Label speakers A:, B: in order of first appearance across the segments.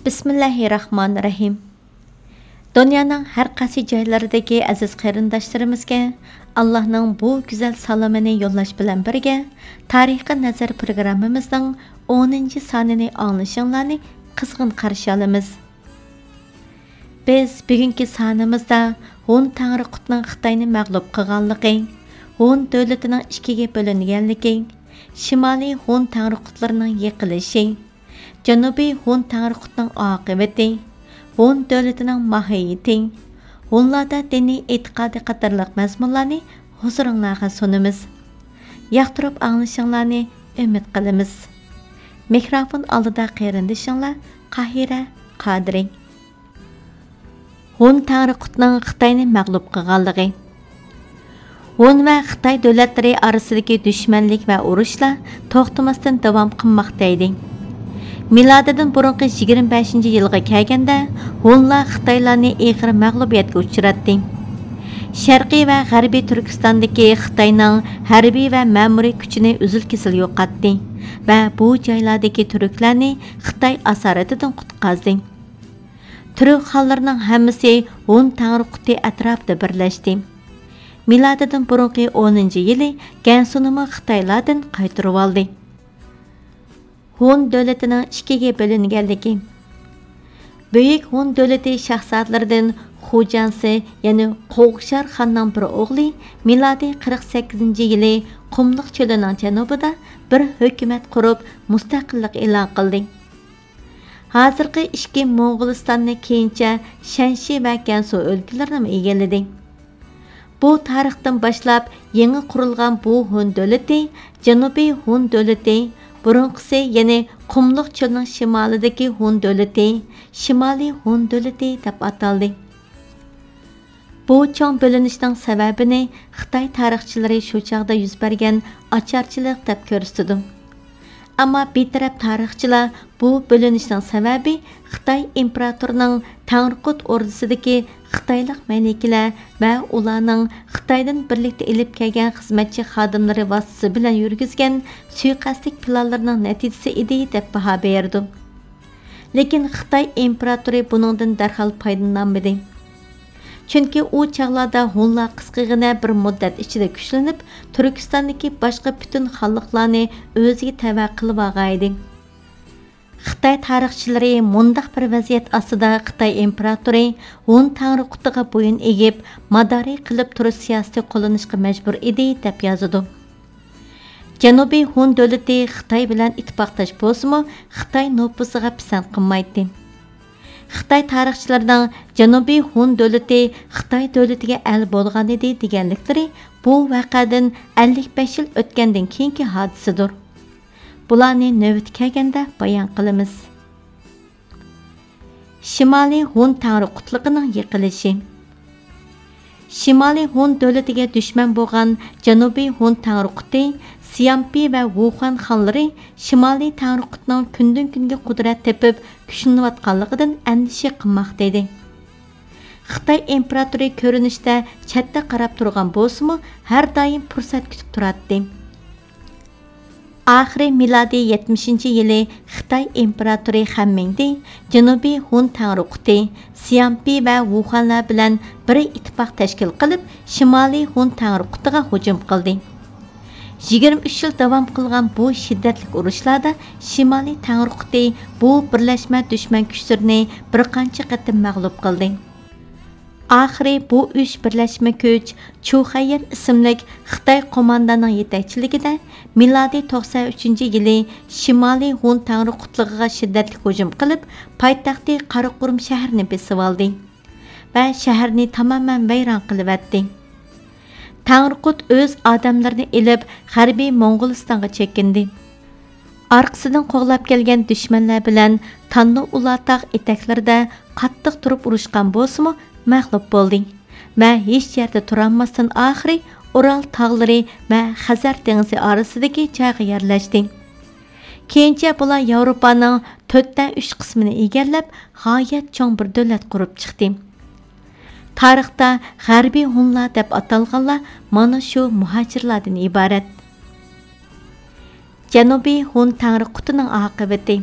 A: Bismillahirrahmanirrahim. Dünyanın hər qaysı joylaridagi aziz qarindoshlarimizga Allohning bu go'zal salomini yo'llash bilan birga Tarixga nazar programmamizning 10-sonini anglashinglarni qizg'in qarshi olamiz. Biz bugungi sonimizda Hun Tangriqutning Xitoyni mag'lub qilganligi, Hun davlatining ikkiga bo'linganligi, Shimoliy Hun Tangriqutlarining yiqilishi, Janubiy Hun Tangriqutning oqibati, Hun davlatining mohiyati, Hunlarda diniy e'tiqodi qatorliq mazmunlarni huzuringizga sunamiz. Yoqtirib anglashinglarni umid qilamiz. Mikrofon oldida qarindishinglar Qahira Qadiri. Hun Tangriqutning Xitoyni mag'lub qilganligi. Hun va Xitoy davlatlari orasidagi dushmanlik va urushlar to'xtamasdan davom qilmoqda edi. Milodidan burungi 25-yilga kelganda Hunlar Xitoylarni og'ir mag'lubiyatga uchratdi. Sharqiy va G'arbiy Turkistondagi Xitoyning harbiy va ma'muriy kuchini uzil-kesil yo'qotdi va bu joylardagi turklarni Xitoy asoratidan qutqazdi. Turk xalqlarining hammasi Hun Tangriquti atrofida birlashdi. Milodidan burungi 10-yili Gansunimi Xitoylardan qaytarib oldi. Hun davlatining ikkiga bo'linganligi. Buyuk Hun davlati shahzodatlaridan Xujansi, ya'ni Qo'g'shar xonning bir o'g'li milodiy 48-yili Qumliq cho'lining janubida bir hukumat qurib, mustaqillik e'lon qildi. Hozirgi ikki Mo'g'ulistonni keyincha Shanxi va Gansu o'lkalarini egalladi. Bu tarixdan boshlab yangi qurilgan bu Hun davlati Janubiy Hun davlati, burunqisi ya'ni Qumliq cho'lining shimolidagi Hun davlati, Shimoliy Hun davlati deb ataldi. Bu cho'ng bo'linishning sababini Xitoy tarixchilari shu chaqda yuz bergan ocharchilik deb ko'rsatdi. Ammo betaraf tarixchilar bu bo'linishning sababi Xitoy imperatorining Tangriqut ordusidagi Xitoylik malikalar va ularning Xitoydan birlikda elib kelgan xizmatchi xodimlari vasitasi bilan yurgizgan suiqasdlik planlarining natijasi edi deb baho berdi. Lekin Xitoy imperatori buningdan darhol foydalanmadi. Chunki u chaqlarda Hunlar qisqagina bir muddat ichida kuchlanib, Turkistondagi boshqa butun xalqlarni o'ziga tava qilib olgan edi. Xitoy tarixchilari mundaq bir vaziyat ostida Xitoy imperatori Hun Tangriqutiga bo'yin egib, madori qilib turish siyosati qo'llanishga majbur edi deb yozadi. Janubiy Hun davlati Xitoy bilan ittifoqdosh bo'lsa-mu, Xitoy nufuziga pisand qilmaydi. Xitoy tarixchilarining Janubiy Hun davlati Xitoy davlatiga al bo'lgan edi deganliklari bu voqeadan 55 yil o'tgandan keyingi hodisadir. Bularni navbat kelganda bayon qilamiz. Shimoliy Hun Tangriqutligining yiqilishi. Shimoliy Hun davlatiga dushman bo'lgan Janubiy Hun Tangriquti, Siampi va Wuhan xonlari Shimoliy Tangriqutning kundan-kunga qudrat tepib kuchlanayotganligidan andisha qilmoqda edi. Xitoy imperatori ko'rinishda chetda qarab turgan bo'lsa-mu, har doim fursat kutib turadi. Oxiri milodiy 70-yili Xitoy imperatori Xammingdi Janubiy Hun Tangriquti, Siampi va Wuhanlar bilan bir ittifoq tashkil qilib, Shimoliy Hun Tangriqutiga hujum qildi. 23 yil davom qilgan bu shiddatli urushlarda Shimoliy Tangriquti bu birlashma dushman kuchlarini bir qancha qatim mag'lub qildi. Oxiri bu uch birlashma kuch Chuxayer ismli Xitoy qo'mondonining yetakchiligida milodiy 93-yili Shimoliy Hun Tangriqutligiga shiddatli hujum qilib, poytaxti Qaraqurum shahrini besib oldi va shaharni tamoman vayron qilib o'tdi. Tangriqut o'z odamlarini elib G'arbiy Mo'g'ulistonga chekindi. Arqasidan qo'g'lab kelgan dushmanlar bilan Tannu Ulataq etaklarida qattiq turib urushgan bo'lsa-mu, mag'lub bo'ldi va hech yerda turolmasdan oxiri Ural tog'lari va Xazar dengizi orasidagi joyga yerlashdi. Keyincha bular Yevropaning 4/3 qismini egallab, g'oyat cho'ng bir davlat qurib chiqdi. Tarixda G'arbiy Hunlar deb atalganlar mana shu muhojirlardan iborat. Janubiy Hun Tangriqutining oqibati.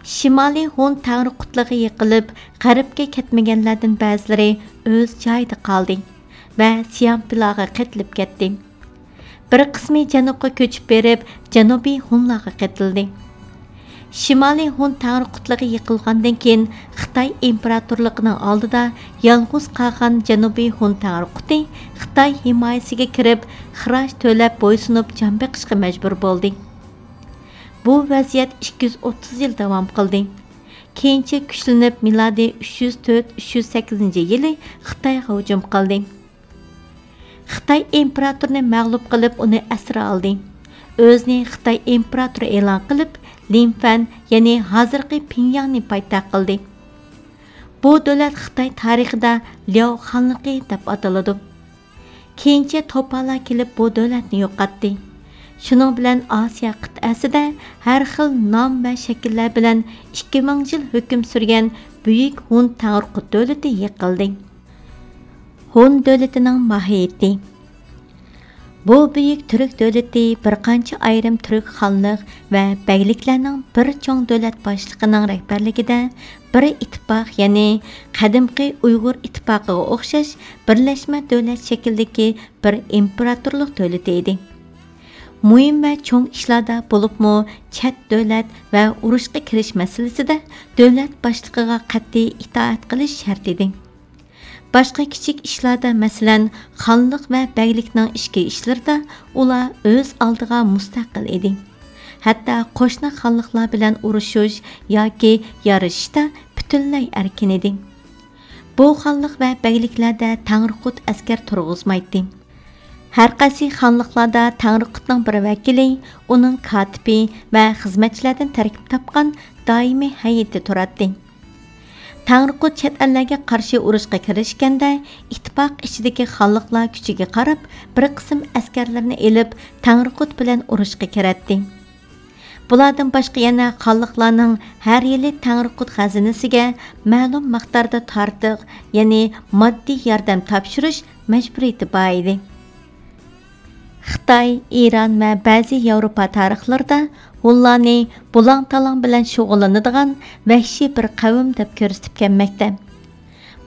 A: Shimoliy Hun Tangriqutligi yiqilib, g'arbga ketmaganlardan ba'zilari o'z joyida qoldi va Siampilaga qetilib ketdi. Bir qismi janubga ko'chib berib, Janubiy Hunlarga qetildi. Shimoliy Hun Tangriqutligi yiqilgandan keyin Xitoy imperatorligining oldida yolg'iz qolgan Janubiy Hun Tangriquti Xitoy himoyasiga kirib, xiroj to'lab bo'ysunib jon beqishga majbur bo'ldi. Bu vaziyat 230 yil davom qildi. Keyincha kuchlanib milodiy 304-308 yili Xitoyga hujum qildi. Xitoy imperatorini mag'lub qilib, uni asir oldi. O'zini Xitoy imperatori e'lon qilib, Linfan, ya'ni hozirgi Pingyangni poytaxt qildi. Bu davlat Xitoy tarixida Liao xonligi deb ataladi. Keyincha to'pollar kelib bu davlatni yo'qotdi. Şunun bilan Asiya qit'asida har xil nom va shakllar bilan 2000 yil hukm surgan Buyuk Hun Tangriqut davlati yiqildi. Hun davlatining mohiyati. Bu buyuk Türk davlati bir qancha ayrim Türk xonlik va beyliklarning bir cho'ng davlat boshlig'ining rahbarligida bir ittifoq, ya'ni qadimgi Uyg'ur ittifoqiga o'xshash birlashma davlat shaklidagi bir imperatorlik davlati edi. Muhim va cho'ng ishlarda bo'libmi chet davlat va urushga kirish masalasida davlat boshlig'iga qat'iy itoat qilish shart edi. Boshqa kichik ishlarda, masalan, xonlik va beylikning ichki ishlarida ular o'z oldiga mustaqil edi. Hatto qo'shni xonliklar bilan urushish yoki yarashishda butunlay erkin edi. Bu xonlik va beyliklarda Tangriqut askar turg'izmaydi. Har qaysi xonliklarda Tangriqutning bir vakili, uning katibi va xizmatchilardan tarkib topgan doimiy hay'ati turadi. Tangriqut chet ellarga qarshi urushga kirishganda ittifoq ichidagi xonliklar kuchiga qarab bir qism askarlarni elib Tangriqut bilan urushga kiradi. Bulardan boshqa yana xonliklarning har yili Tangriqut xazinasiga ma'lum miqdorda tortiq, ya'ni moddiy yordam topshirish majburiyati bor edi. Xitoy, İran va ba'zi Yevropa tarixlarida Hunlarni bulang-talang bilan shug'ullanadigan vahshiy bir qavm deb ko'rsatib kelmoqda.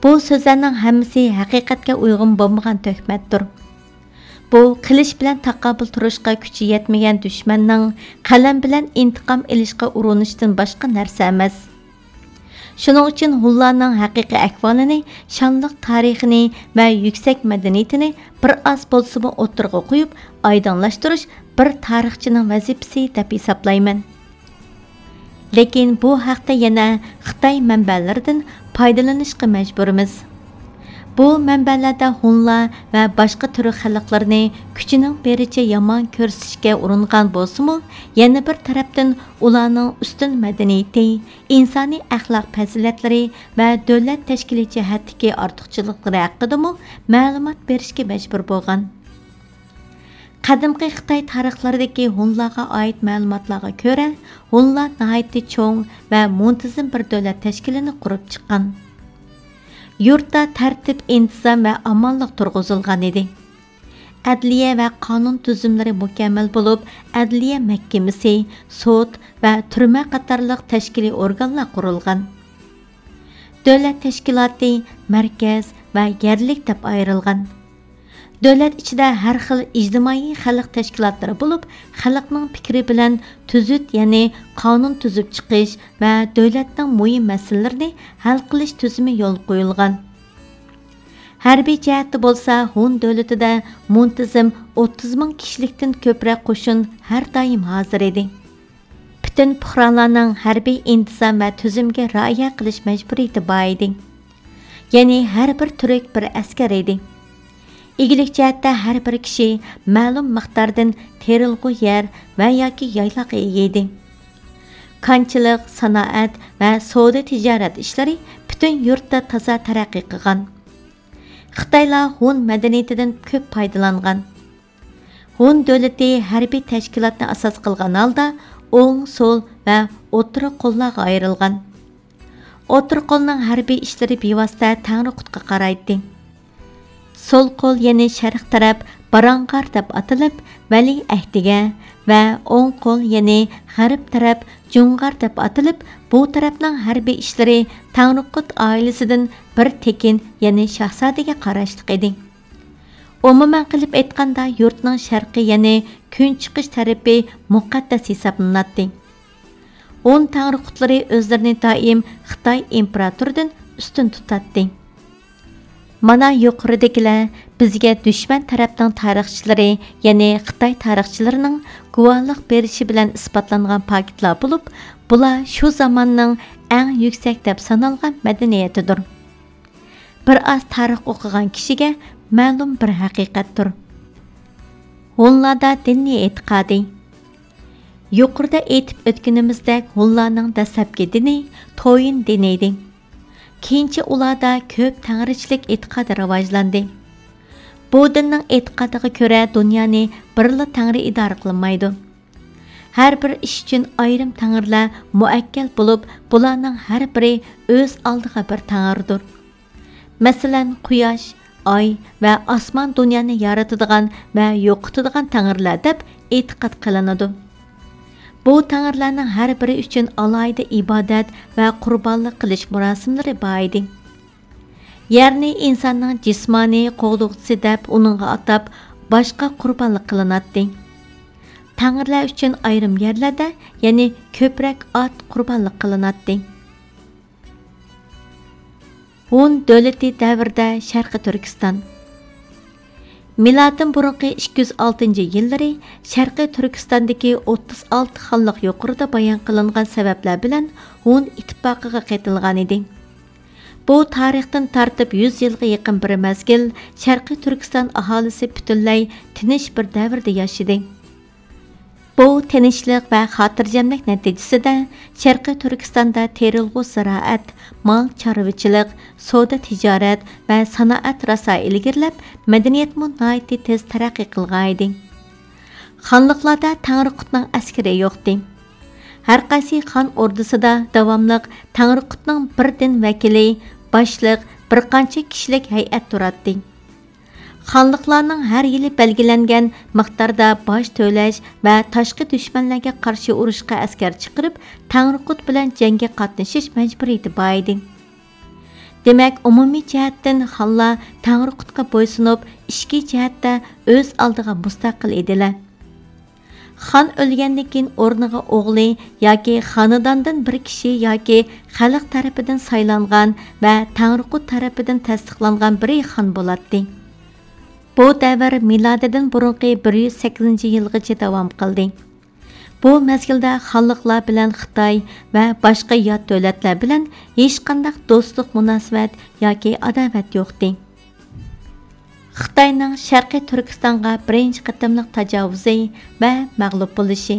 A: Bu so'zlarning hammasi haqiqatga uyg'un bo'lmagan tuhmatdir. Bu qilish bilan taqobil turishga kuchi yetmagan dushmanning qalam bilan intiqom olishga urinishdan boshqa narsa emas. Shuning uchun Hunlarning haqiqiy ahvolini, shonliq tarixini va yuksak madaniyatini bir oz bo'lsa-mu o'tirg'a qo'yib, oydinlashtirish bir tarixchining vazifasi deb hisoblayman. Lekin bu haqda yana Xitoy manbalaridan foydalanishga majburmiz. Bu manbalarda Hunlar va boshqa turk xalqlarini kuchining bericha yomon ko'rsatishga uringan bo'lsa-mu, yana bir tarafdan ularning ustun madaniyati, insoniy axloq fazilatlari va davlat tashkiliy jihatdagi ortiqchiliklari haqida-mu ma'lumot berishga majbur bo'lgan. Qadimgi Xitoy tarixlaridagi Hunlarga oid ma'lumotlarga ko'ra, Hunlar nihoyatda cho'ng va muntazam bir davlat tashkilini qurib chiqqan. Yurtda tartib, intizom va omonlik turg'izilgan edi. Adliya va qonun tuzumlari mukammal bo'lib, adliya mahkamasi, sud va turma qatorliq tashkiliy organlar qurilgan. Davlat tashkiloti markaz va yerlik deb ayrilgan. Davlat ichida har xil ijtimoiy xalq tashkilotlari bo'lib, xalqning fikri bilan tuzut, ya'ni qonun tuzib chiqish va davlatning muhim masalalarini hal qilish tuzumi yo'l qo'yilgan. Harbiy jihatda bo'lsa, Hun davlatida muntazam 30 ming kishilikdan ko'proq qo'shin har doim hozir edi. Butun puhronlarning harbiy intizom va tuzumga rioya qilish majburiyati bor edi. Ya'ni har bir turk bir askar edi. İgilik jihatda har bir kishi ma'lum miqdordan terilg'u yer va yoki yayloqqa ega edi. Konchilik, sanoat va savdo tijorat ishlari butun yurtda toza taraqqiy qilgan. Xitoylar Hun madaniyatidan ko'p foydalangan. Hun davlati harbiy tashkilotni asos qilgan holda o'ng, so'l va o'rta qo'llarga ayrilgan. O'rta qo'lning harbiy ishlari bevosita Tangriqutga qaraydi. Sol qo'l, ya'ni sharq taraf Baranqar deb atilib, Vali Ahdiga va o'ng qo'l, ya'ni g'arb taraf Jungar deb atilib, bu tarafning harbiy ishlari Tanriqut oilasidan bir tekin, ya'ni shahzodaga qarashliq edi. Umuman qilib aytganda, yurtning sharqi, ya'ni kun chiqish tarafi muqaddas hisoblanadi. On Tanriqutlari o'zlarini doim Xitoy imperatoridan ustun tutadi. Mana yuqoridagilar bizga dushman tarafning tarixchilari, ya'ni Xitoy tarixchilarining guvohlik berishi bilan isbotlangan faktlar bo'lib, bular shu zamonning eng yuksak deb sanalgan madaniyatidir. Bir oz tarix o'qigan kishiga ma'lum bir haqiqatdir. Hunlarda diniy e'tiqodi. Yuqorida aytib o'tganimizdek, hunlarning dastlabki dini Toyin dini edi. Keyinchi ularda ko'p tangrichilik e'tiqodi rivojlandi. Bu dinning e'tiqodiga ko'ra dunyoni birla tangri idora qilmaydi. Har bir ish uchun ayrim tangrilar muakkal bo'lib, bularning har biri o'z oldiga bir tangridir. Masalan, quyosh, oy va osmon dunyoni yaratadigan va yo'qotadigan tangrilar deb e'tiqod qilinadi. Bu tangrilarning har biri uchun alohida ibodat va qurbonlik qilish murosimlari bor edi. Yerni insonning jismoniy qo'g'dug'isi deb uningga atab boshqa qurbonlik qilinadi. Tangrilar uchun ayrim yerlarda, ya'ni ko'proq ot qurbonlik qilinadi. Hun davlati davrida Sharqi Turkiston. Milatdan burunqi 206-yillari Sharqiy Turkistondagi 36 xonlik yuqorida bayon qilingan sabablar bilan Hun ittifoqiga qaytilgan edi. Bu tarixdan tortib 100 yilga yaqin bir mezgil Sharqiy Turkiston aholisi butunlay tinch bir davrda yashadi. Bu tinchlik va xotirjamlik natijasida Sharqiy Turkistonda terilg'u ziroat, mol chorvachilik, savdo tijorat va sanoat rosa ilgirlab, madaniyatmi nihoyatda tez taraqqiy qilgan edi. Xonliqlarda Tanriqutning askari yo'qdi. Har qaysi xon ordusida davomliq Tanriqutning bir din vakili, boshliq, bir qancha kishilik hay'at turadi. Xonliqlarning har yili belgilangan miqdorda bosh to'lash va tashqi dushmanlarga qarshi urushga askar chiqarib, Tanriqut bilan jangga qatnashish majburiyati bor edi. Demak, umumiy jihatdan xonlar Tanriqutga bo'ysunib, ishki jihatda o'z oldiga mustaqil edilar. Xon o'lgandan keyin o'rniga o'g'li yoki xonadondan bir kishi yoki xalq tarafidan saylangan va Tanriqut tarafidan tasdiqlangan biri xon bo'ladi. Bu davr milodidan burunqi 108-yilgacha davom qildi. Bu mezgilda xonliqlar bilan Xitoy va boshqa yot davlatlar bilan hech qanday do'stlik munosabat yoki adovat yo'qdi. Xitoyning Sharqiy Turkistonga birinchi qatimliq tajovuzi va mag'lub bo'lishi.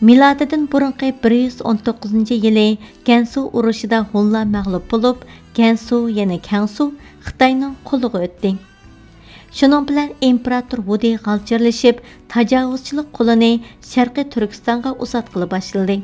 A: Milodidan burunqi 119-yili Gansu urushida Hunlar mag'lub bo'lib, Gansu, ya'ni Kangsu Xitoyning qo'liga o'tdi. Shuning bilan imperator Wudi g'alchirlashib, tajovuzchilik qo'lini Sharqiy Turkistonga uzatqili boshladi.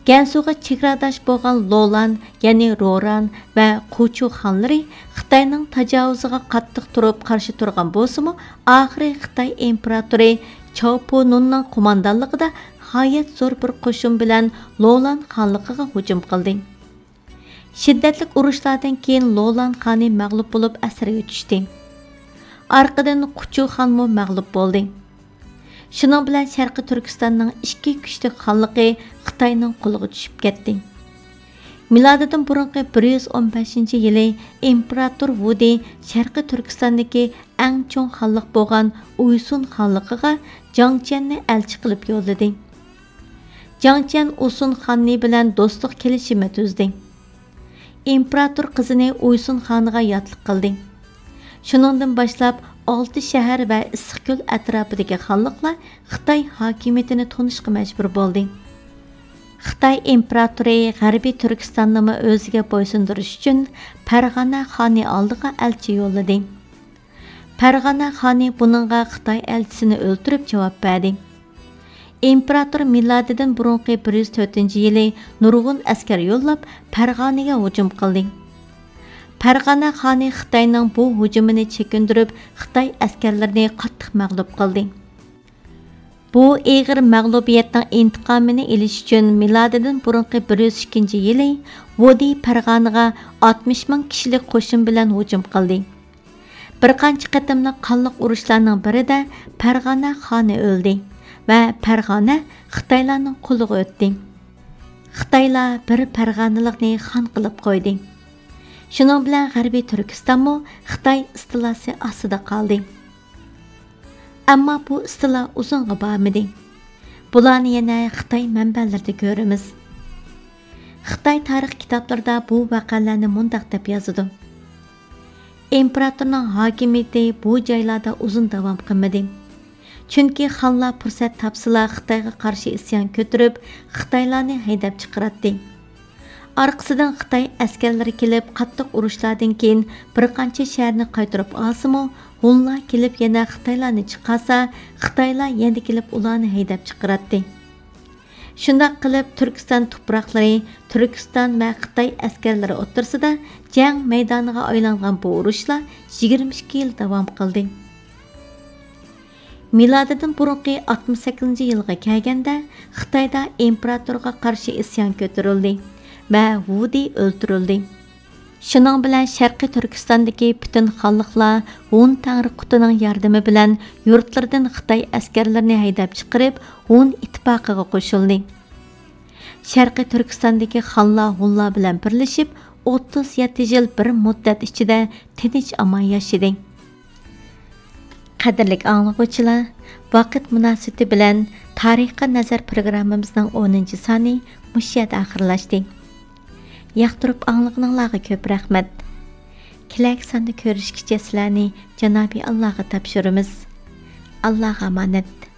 A: Gansuga chegaradosh bo'lgan Lolan, ya'ni Roran va Quchu xonlari Xitoyning tajovuziga qattiq turib qarshi turgan bo'lsa-mu, oxiri Xitoy imperatori Chaupununning qo'mondonligida g'oyat zo'r bir qo'shin bilan Lolan xonligiga hujum qildi. Shiddatli urushlardan keyin Lolan xoni mag'lub bo'lib asirga tushdi. Orqadan Quchu xonmo mag'lub bo'ldi. Shuning bilan Sharqiy Turkistonning ikki kuchli xonligi Xitoyning qo'liga tushib ketdi. Milodidan burunqi 115-yili imperator Wudi Sharqiy Turkistondagi eng cho'ng xonliq bo'lgan Uysun xonligiga Jangchenni elchi qilib yo'lladi. Jangchen Uysun xonni bilan do'stlik kelishimi tuzdi. İmperator qizini Uysun xoniga yotliq qildi. Shuningdan boshlab 6 shahar va Issiqko'l atrofidagi xonliqlar Xitoy hokimiyatini tunishga majbur bo'ldi. Xitoy imperatori G'arbiy Turkistonni o'ziga bo'ysundirish uchun Farg'ona xoni oldiga elchi yo'lladi. Farg'ona xoni buningga Xitoy elchisini o'ldirib javob berdi. İmperator milodidan burunqi 104-yili nurg'un askar yo'llab Farg'onaga hujum qildi. Farg'ona xoni Xitoyning bu hujumini chekindirib, Xitoy askarlarini qattiq mag'lub qildi. Bu eg'ir mag'lubiyatning intiqomini olish uchun milodidan burunqi 102-yili Vodi Farg'onaga 60 ming kishilik qo'shin bilan hujum qildi. Bir qancha qatimli qonliq urushlarning birida Farg'ona xoni o'ldi va Farg'ona Xitoylarning qo'liga o'tdi. Xitoylar bir Farg'onalikni xon qilib qo'ydi. Shuning bilan G'arbiy Turkistonmo Xitoy istilasi ostida qoldi. Ammo bu istila uzunga bormadi. Bularni yana Xitoy manbalarida ko'ramiz. Xitoy tarix kitoblarida bu voqealarni mundaq deb yozadi. İmparatorning hokimiyati bu joylarda uzun davom qilmadi. Chunki xonlar fursat topsalar Xitoyga qarshi isyon ko'tarib, Xitoylarni haydab chiqaradi. Arqasidan Xitoy askarlari kelib, qattiq urushlardan keyin bir qancha shaharni qaytarib olsa-mu, hunlar kelib yana Xitoylarni chiqarsa, Xitoylar yana kelib ularni haydab chiqaradi. Shunday qilib Turkiston tuproqlari, Turkiston va Xitoy askarlari o'rtasida jang maydoniga aylangan bu urushlar 22 yil davom qildi. Milodidan burunqi 68-yilga kelganda Xitoyda imperatorga qarshi isyon ko'tarildi va Vudi o'ldirildi. Shuning bilan Sharqiy Turkistondagi butun xonliqlar Hun Tangri qutining yordami bilan yurtlardan Xitoy askarlarini haydab chiqarib, Hun ittifoqiga qo'shildi. Sharqiy Turkistondagi xonlar Hunlar bilan birlashib, 37 yil bir muddat ichida tinch omon yashadi. Qadrli anglag'uvchilar, vaqt munosabati bilan Tarixga nazar programmamizning 10-soni mush yerda oxirlashdi. Yoqtirib anglag'anlarga ko'p rahmat. Kelak sonda ko'rishgacha sizlarni Janobi Allohga topshiramiz. Allohga omonat.